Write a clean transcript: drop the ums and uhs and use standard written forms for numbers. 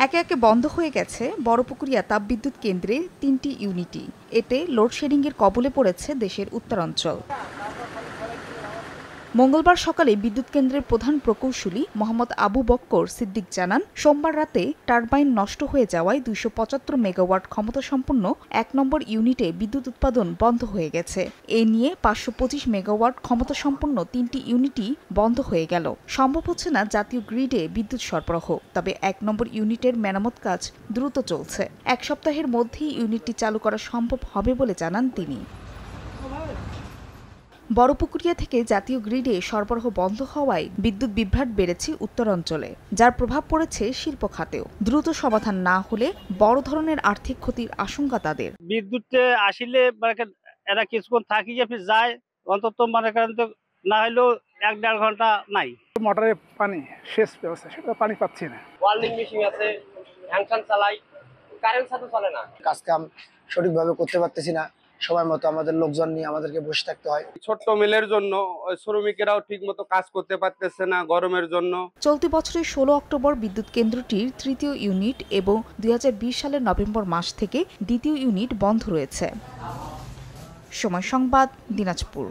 একে একে বন্ধ হয়ে গেছে বড়পুকুরিয়া তাপবিদ্যুৎ কেন্দ্রের ৩টি ইউনিটই। এতে লোডশেডিংয়ের কবলে পড়েছে দেশের উত্তরাঞ্চল। মঙ্গলবার সকালে বিদ্যুৎ কেন্দ্রের প্রধান প্রকৌশলী মোহাম্মদ আবু বক্কর সিদ্দিক জানান, সোমবার রাতে টারবাইন নষ্ট হয়ে যাওয়ায় ২৭৫ মেগাওয়াট ক্ষমতাসম্পন্ন ১ নম্বর ইউনিটে বিদ্যুৎ উৎপাদন বন্ধ হয়ে গেছে। এ নিয়ে ৫২৫ মেগাওয়াট ক্ষমতাসম্পন্ন ৩টি ইউনিটই বন্ধ হয়ে গেল। সম্ভব হচ্ছে না জাতীয় গ্রিডে বিদ্যুৎ সরবরাহ। তবে ১ নম্বর ইউনিটের মেরামত কাজ দ্রুত চলছে। ১ সপ্তাহের মধ্যেই ইউনিটটি চালু করা সম্ভব হবে বলে জানান তিনি। বড়পুকুরিয়া থেকে জাতীয় গ্রিডে সরবরাহ বন্ধ হওয়ায় বিদ্যুৎ বিভ্রাট বেড়েছে উত্তরাঞ্চলে, যার প্রভাব পড়েছে শিল্প খাতেও। দ্রুত সমাধান না হলে বড় ধরনের আর্থিক ক্ষতির আশঙ্কা তাদের। বিদ্যুৎ আসলে এরা কিছুক্ষণ থাকি যায়, অন্তত মনে করেন তো না হলেও ১-১.৫ ঘন্টা নাই। মোটরে পানি শেষ ব্যবস্থা, সেটা পানি পাচ্ছি না। ওয়ার্লিং মেশিন আছে, হ্যান্ডসান চালাই, কারেন্ট সাথে চলে না। কাজ কাম সঠিকভাবে করতে পারতেছি না। সময় মতো আমাদের লোকজন নিয়ে আমাদেরকে বসে থাকতে হয়। ছোট্ট মিলের জন্য শ্রমিকেরাও ঠিক মতো কাজ করতে পারতেছে না গরমের জন্য। চলতি বছরের ১৬ অক্টোবর বিদ্যুৎ কেন্দ্রটির ৩য় ইউনিট এবং ২০২০ সালের নভেম্বর মাস থেকে ২য় ইউনিট বন্ধ রয়েছে। সময় সংবাদ, দিনাজপুর।